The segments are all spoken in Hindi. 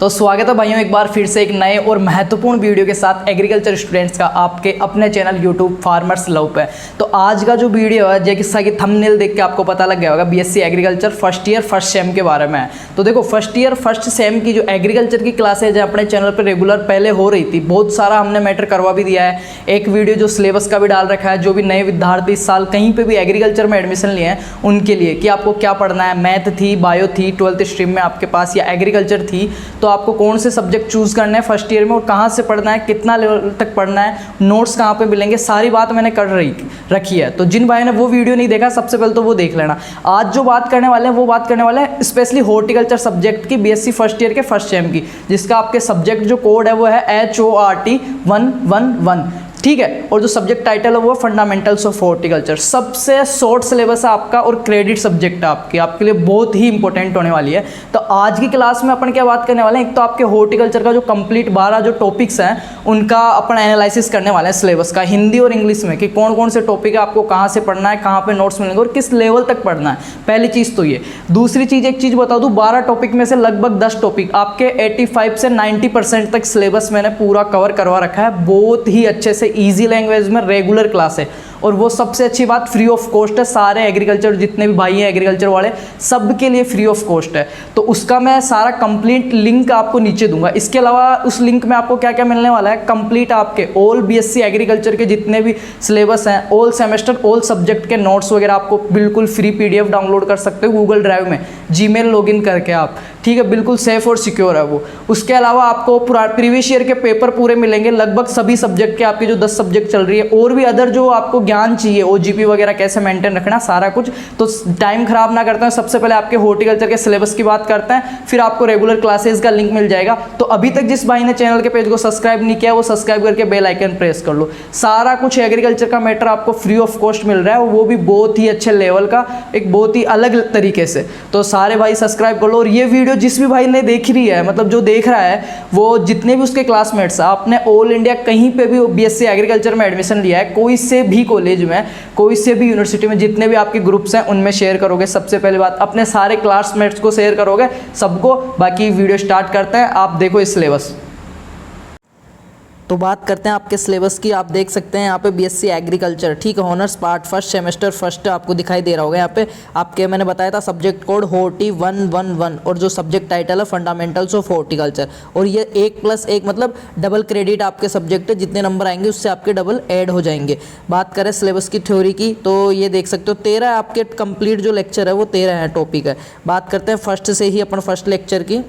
तो स्वागत है भाइयों एक बार फिर से एक नए और महत्वपूर्ण वीडियो के साथ एग्रीकल्चर स्टूडेंट्स का आपके अपने चैनल यूट्यूब फार्मर्स लव पे। तो आज का जो वीडियो है जैसा कि थंबनेल देख के आपको पता लग गया होगा, BSc agriculture first year first sem के बारे में है। तो देखो फर्स्ट ईयर फर्स्ट सेम की जो एग्रीकल्चर की क्लासेज है अपने चैनल पर रेगुलर पहले हो रही थी, बहुत सारा हमने मैटर करवा भी दिया है। एक वीडियो जो सिलेबस का भी डाल रखा है, जो भी नए विद्यार्थी इस साल कहीं पर भी एग्रीकल्चर में एडमिशन लिए हैं उनके लिए कि आपको क्या पढ़ना है। मैथ थी, बायो थी, 12th स्ट्रीम में आपके पास या एग्रीकल्चर थी, तो आपको कौन से सब्जेक्ट चूज़ करना है फर्स्ट ईयर में और कहाँ से पढ़ना है, कितना लेवल तक पढ़ना है, नोट्स कहाँ पे मिलेंगे, सारी बात मैंने कर रखी है। तो जिन भाई ने वो वीडियो नहीं देखा सबसे पहले तो वो देख लेना। आज जो बात करने वाले हैं वो बात करने वाले हैं स्पेशली हॉर्टिकल्चर सब्जेक्ट की, बीएससी फर्स्ट ईयर के फर्स्ट सेम की, जिसका आपके सब्जेक्ट जो कोड है वो है HORT 111, ठीक है। और जो सब्जेक्ट टाइटल है वो फंडामेंटल्स ऑफ हॉर्टिकल्चर। सबसे शॉर्ट सिलेबस है आपका और क्रेडिट सब्जेक्ट है आपके लिए बहुत ही इंपॉर्टेंट होने वाली है। तो आज की क्लास में अपन क्या बात करने वाले हैं, एक तो आपके हॉर्टिकल्चर का जो कंप्लीट 12 जो टॉपिक्स हैं उनका अपन एनालिसिस करने वाले हैं सिलेबस का, हिंदी और इंग्लिश में, कि कौन कौन से टॉपिक है, आपको कहाँ से पढ़ना है, कहाँ पे नोट्स मिलेंगे और किस लेवल तक पढ़ना है। पहली चीज़ तो ये। दूसरी चीज़, एक चीज़ बता दूँ, 12 टॉपिक में से लगभग 10 टॉपिक आपके 85 से 90% तक सिलेबस मैंने पूरा कवर करवा रखा है, बहुत ही अच्छे से इजी लैंग्वेज में रेगुलर क्लास है। और वो सबसे अच्छी बात, फ्री ऑफ कॉस्ट है। सारे एग्रीकल्चर जितने भी भाई हैं एग्रीकल्चर वाले सबके लिए फ्री ऑफ कॉस्ट है। तो उसका मैं सारा कंप्लीट लिंक आपको नीचे दूंगा। इसके अलावा उस लिंक में आपको क्या क्या मिलने वाला है, कंप्लीट आपके ऑल बीएससी एग्रीकल्चर के जितने भी सिलेबस हैं, ऑल सेमेस्टर ऑल सब्जेक्ट के नोट्स वगैरह आपको बिल्कुल फ्री PDF डाउनलोड कर सकते हो गूगल ड्राइव में, जीमेल लॉगिन करके आप, ठीक है। बिल्कुल सेफ और सिक्योर है वो। उसके अलावा आपको प्रीवियस ईयर के पेपर पूरे मिलेंगे, लगभग सभी सब्जेक्ट के, आपके जो 10 सब्जेक्ट चल रही है, और भी अदर जो आपको ज्ञान चाहिए, OGP वगैरह कैसे मेंटेन रखना, सारा कुछ। तो टाइम खराब ना करते हैं, सबसे पहले आपके हॉर्टिकल्चर के सिलेबस की बात करते हैं, फिर आपको रेगुलर क्लासेस का लिंक मिल जाएगा। तो अभी तक जिस भाई ने चैनल के पेज को सब्सक्राइब नहीं किया वो सब्सक्राइब करके बेल आइकन प्रेस कर लो। सारा कुछ एग्रीकल्चर का मैटर आपको फ्री ऑफ कॉस्ट मिल रहा है, वो भी बहुत ही अच्छे लेवल का, एक बहुत ही अलग तरीके से। तो सारे भाई सब्सक्राइब कर लो। और ये वीडियो जिस भी भाई ने देख रही है, मतलब जो देख रहा है, वो जितने भी उसके क्लासमेट्स हैं, आपने ऑल इंडिया कहीं पे भी बीएससी एग्रीकल्चर में एडमिशन लिया है, कोई से भी कॉलेज में, कोई से भी यूनिवर्सिटी में, जितने भी आपके ग्रुप्स हैं उनमें शेयर करोगे। सबसे पहली बात, अपने सारे क्लासमेट्स को शेयर करोगे सबको। बाकी वीडियो स्टार्ट करते हैं, आप देखो इस सिलेबस। तो बात करते हैं आपके सिलेबस की। आप देख सकते हैं यहाँ पे बीएससी एग्रीकल्चर, ठीक है, honours part first semester first आपको दिखाई दे रहा होगा। यहाँ पे आपके मैंने बताया था सब्जेक्ट कोड HORT 111 और जो सब्जेक्ट टाइटल है फंडामेंटल्स ऑफ हॉर्टिकल्चर। और ये 1+1 मतलब डबल क्रेडिट आपके सब्जेक्ट है, जितने नंबर आएंगे उससे आपके डबल ऐड हो जाएंगे। बात करें सिलेबस की थ्योरी की, तो ये देख सकते हो 13 आपके कंप्लीट जो लेक्चर है वो 13 है टॉपिक है। बात करते हैं फर्स्ट से ही अपन फर्स्ट लेक्चर की।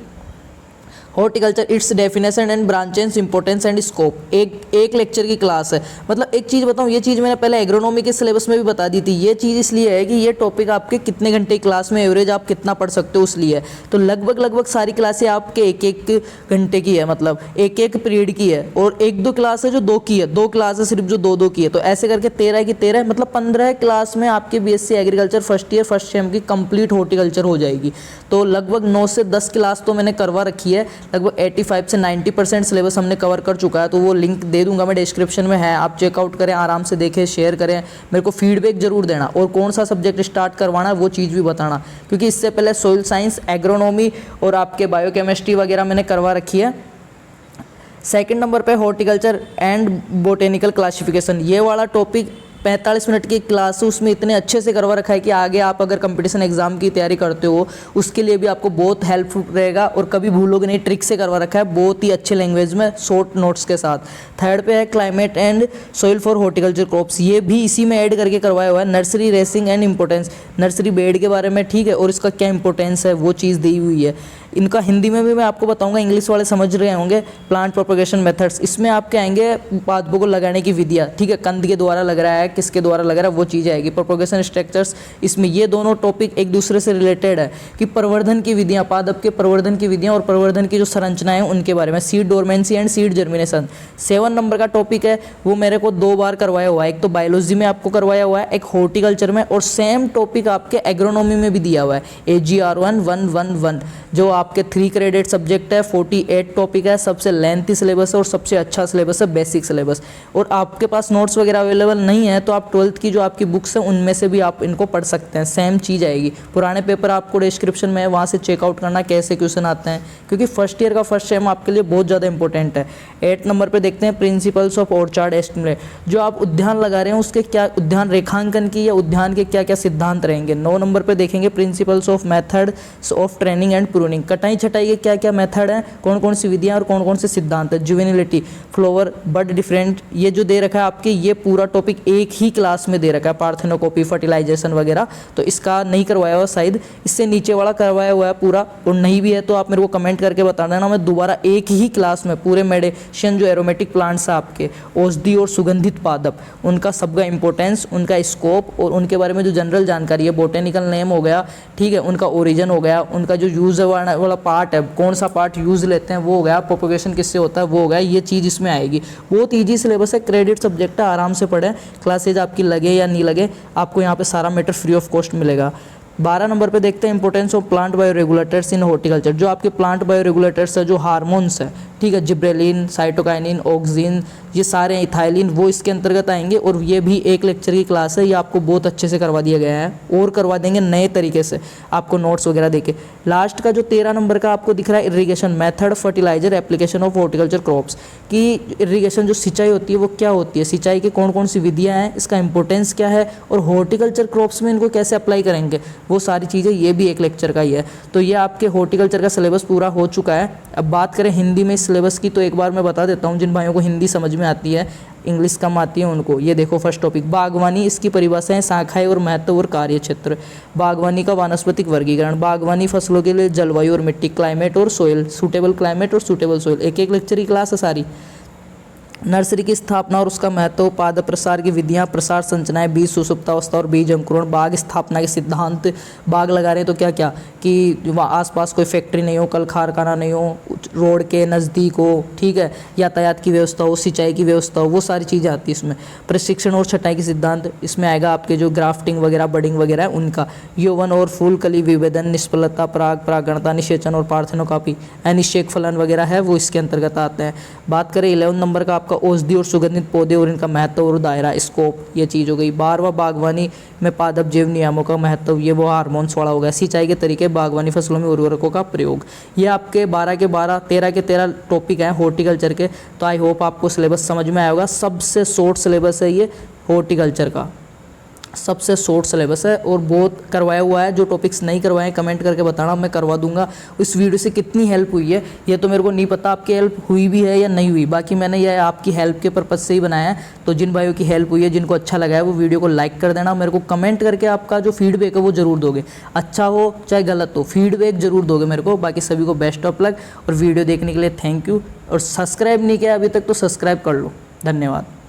Horticulture it's definition and branches importance and scope. एक लेक्चर की क्लास है। मतलब एक चीज़ बताऊँ, ये चीज़ मैंने पहले एग्रोनॉमी के सिलेबस में भी बता दी थी। ये चीज़ इसलिए है कि ये टॉपिक आपके कितने घंटे की क्लास में एवरेज आप कितना पढ़ सकते हो उसलिए है। तो लगभग सारी क्लासें आपके 1-1 घंटे की है, मतलब 1-1 पीरियड की है। और 1-2 क्लास है जो 2 की है, 2 क्लास है सिर्फ जो 2-2 की है। तो ऐसे करके 13 की 13 मतलब 15 क्लास में आपके BSc agriculture first year first sem की कंप्लीट हॉर्टिकल्चर हो जाएगी। तो लगभग 9 से 10 क्लास तो मैंने करवा रखी है, लगभग 85 से 90% सिलेबस हमने कवर कर चुका है। तो वो लिंक दे दूंगा मैं डिस्क्रिप्शन में, है, आप चेकआउट करें, आराम से देखें, शेयर करें, मेरे को फीडबैक जरूर देना। और कौन सा सब्जेक्ट स्टार्ट करवाना है वो चीज़ भी बताना, क्योंकि इससे पहले सॉइल साइंस, एग्रोनॉमी और आपके बायोकेमिस्ट्री वगैरह मैंने करवा रखी है। सेकंड नंबर पे हॉर्टिकल्चर एंड बोटेनिकल क्लासिफिकेशन, ये वाला टॉपिक 45 मिनट की क्लास है, उसमें इतने अच्छे से करवा रखा है कि आगे आप अगर कंपटीशन एग्जाम की तैयारी करते हो उसके लिए भी आपको बहुत हेल्पफुल रहेगा और कभी भूलोगे नहीं। ट्रिक से करवा रखा है, बहुत ही अच्छे लैंग्वेज में, शॉर्ट नोट्स के साथ। थर्ड पे है climate and soil for horticulture crops, ये भी इसी में ऐड करके करवाया हुआ है। Nursery racing and importance, nursery bed के बारे में, ठीक है, और इसका क्या इंपॉर्टेंस है वो चीज़ दी हुई है। इनका हिंदी में भी मैं आपको बताऊंगा, इंग्लिश वाले समझ रहे होंगे। प्लांट प्रोपगेशन मेथड्स, इसमें आपके आएंगे पादपों को लगाने की विधियाँ, ठीक है, कंद के द्वारा लग रहा है, किसके द्वारा लग रहा है, वो चीज़ आएगी। प्रोपगेशन स्ट्रक्चर्स, इसमें ये दोनों टॉपिक एक दूसरे से रिलेटेड है कि प्रवर्धन की विधियाँ, पादप के प्रवर्धन की विधियाँ और प्रवर्धन की जो संरचनाएं हैं उनके बारे में। Seed dormancy and seed germination 7 number का टॉपिक है, वो मेरे को 2 बार करवाया हुआ है। एक तो बायोलॉजी में आपको करवाया हुआ है, एक हॉर्टिकल्चर में, और सेम टॉपिक आपके एग्रोनॉमी में भी दिया हुआ है, AGR 1 111। जो आपके 3 क्रेडिट सब्जेक्ट है, 48 टॉपिक है, सबसे लेंथी सिलेबस है और सबसे अच्छा सिलेबस है बेसिक सिलेबस। और आपके पास नोट्स वगैरह अवेलेबल नहीं है तो आप 12th की जो आपकी बुक्स हैं उनमें से भी आप इनको पढ़ सकते हैं, सेम चीज़ आएगी। पुराने पेपर आपको डिस्क्रिप्शन में है, वहाँ से चेकआउट करना कैसे क्वेश्चन आते हैं, क्योंकि फर्स्ट ईयर का फर्स्ट सेम आपके लिए बहुत ज़्यादा इंपॉर्टेंट है। 8 नंबर पे देखते हैं प्रिंसिपल्स ऑफ ऑर्चार्ड एस्टिमेट। जो आप उद्यान लगा रहे हैं उसके क्या, उद्यान रेखांकन की या उद्यान के क्या क्या सिद्धांत रहेंगे। 9 नंबर पे देखेंगे principles of methods of training and pruning. कटाई छटाई के क्या क्या मेथड हैं, कौन कौन सी विधियाँ और कौन कौन से सिद्धांत है। जुवेनिलिटी, फ्लोवर, बड डिफरेंट, ये जो दे रखा है आपके, ये पूरा टॉपिक एक ही क्लास में दे रखा है। पार्थेनोकॉपी, फर्टिलाइजेशन वगैरह, तो इसका नहीं करवाया हुआ शायद, इससे नीचे वाला करवाया हुआ है पूरा। और नहीं भी है तो आप मेरे को कमेंट करके बता देना, मैं दोबारा एक ही क्लास में पूरे मेडिसिन जो एरोमेटिक प्लांट्स है आपके, औषधि और सुगंधित पादप, उनका सबका इंपॉर्टेंस, उनका स्कोप और उनके बारे में जो जनरल जानकारी है, बोटेनिकल नेम हो गया, ठीक है, उनका ओरिजिन हो गया, उनका जो यूज वाला पार्ट है, कौन सा पार्ट यूज लेते हैं वो हो गया, प्रोपोगेशन किससे होता है वो हो गया, ये चीज़ इसमें आएगी। बहुत ईजी सिलेबस है, क्रेडिट सब्जेक्ट है, आराम से पढ़ें, क्लासेज आपकी लगे या नहीं लगे, आपको यहाँ पे सारा मैटर फ्री ऑफ कॉस्ट मिलेगा। 12 नंबर पे देखते हैं importance of plant bio regulators in horticulture. जो आपके प्लांट बायो रेगुलेटर्स है, जो हार्मोन्स है, ठीक है, जिब्रेलिन, साइटोकाइनिन, ऑक्सिन, ये सारे इथाइलिन, वो इसके अंतर्गत आएंगे। और ये भी एक लेक्चर की क्लास है, ये आपको बहुत अच्छे से करवा दिया गया है और करवा देंगे नए तरीके से आपको नोट्स वगैरह देके। लास्ट का जो 13 नंबर का आपको दिख रहा है irrigation method, fertiliser, application of horticulture crops, कि इरिगेशन जो सिंचाई होती है वो क्या होती है, सिंचाई की कौन कौन सी विधियाँ हैं, इसका इंपॉर्टेंस क्या है और हॉर्टिकल्चर क्रॉप्स में इनको कैसे अप्लाई करेंगे, वो सारी चीज़ें, ये भी एक लेक्चर का ही है। तो ये आपके हॉर्टिकल्चर का सिलेबस पूरा हो चुका है। अब बात करें हिंदी में इस सिलेबस की, तो एक बार मैं बता देता हूँ जिन भाइयों को हिंदी समझ में आती है, इंग्लिश कम आती है उनको। ये देखो फर्स्ट टॉपिक बागवानी, इसकी परिभाषाएं, शाखाएं और महत्व और कार्य क्षेत्र। बागवानी का वानस्पतिक वर्गीकरण, बागवानी फसलों के लिए जलवायु और मिट्टी, क्लाइमेट और सोइल, सूटेबल क्लाइमेट और सूटेबल सोइल, एक एक लेक्चर की क्लास है सारी। नर्सरी की स्थापना और उसका महत्व, पाद प्रसार की विधियाँ, प्रसार संरचनाएं, बीज सुसुप्तावस्था और बीज अंकुरण, बाग स्थापना के सिद्धांत, बाग लगा रहे हैं तो क्या क्या, कि वहाँ आसपास कोई फैक्ट्री नहीं हो, कल कारखाना नहीं हो, रोड के नज़दीक हो, ठीक है, यातायात की व्यवस्था हो, सिंचाई की व्यवस्था हो, वो सारी चीज़ें आती है इसमें। प्रशिक्षण और छटाई के सिद्धांत, इसमें आएगा आपके जो ग्राफ्टिंग वगैरह, बडिंग वगैरह है उनका। यौवन और फूल कली विभेदन, निष्फलता, परागणता, निषेचन और पार्थेनोकॉपी, अनिषेक फलन वगैरह है वो इसके अंतर्गत आते हैं। बात करें 11 नंबर का आपका औषधि और सुगंधित पौधे और इनका महत्व और दायरा, स्कोप, ये चीज़ हो गई। 12वां बागवानी में पादप जैव नियमों का महत्व, ये वो हार्मोन्स वाला हो गया। सिंचाई के तरीके, बागवानी फसलों में उर्वरकों का प्रयोग। ये आपके 12 के 12, 13 के 13 टॉपिक हैं हॉर्टिकल्चर के। तो आई होप आपको सिलेबस समझ में आया होगा। सबसे शॉर्ट सिलेबस है ये हॉर्टिकल्चर का, सबसे शॉर्ट सिलेबस है और बहुत करवाया हुआ है। जो टॉपिक्स नहीं करवाए हैं कमेंट करके बताना, मैं करवा दूंगा। इस वीडियो से कितनी हेल्प हुई है ये तो मेरे को नहीं पता, आपकी हेल्प हुई भी है या नहीं हुई, बाकी मैंने ये आपकी हेल्प के पर्पज़ से ही बनाया है। तो जिन भाइयों की हेल्प हुई है, जिनको अच्छा लगा है, वो वीडियो को लाइक कर देना। मेरे को कमेंट करके आपका जो फीडबैक है वो ज़रूर दोगे, अच्छा हो चाहे गलत हो, फीडबैक ज़रूर दोगे मेरे को। बाकी सभी को बेस्ट ऑफ लक और वीडियो देखने के लिए थैंक यू। और सब्सक्राइब नहीं किया अभी तक तो सब्सक्राइब कर लो। धन्यवाद।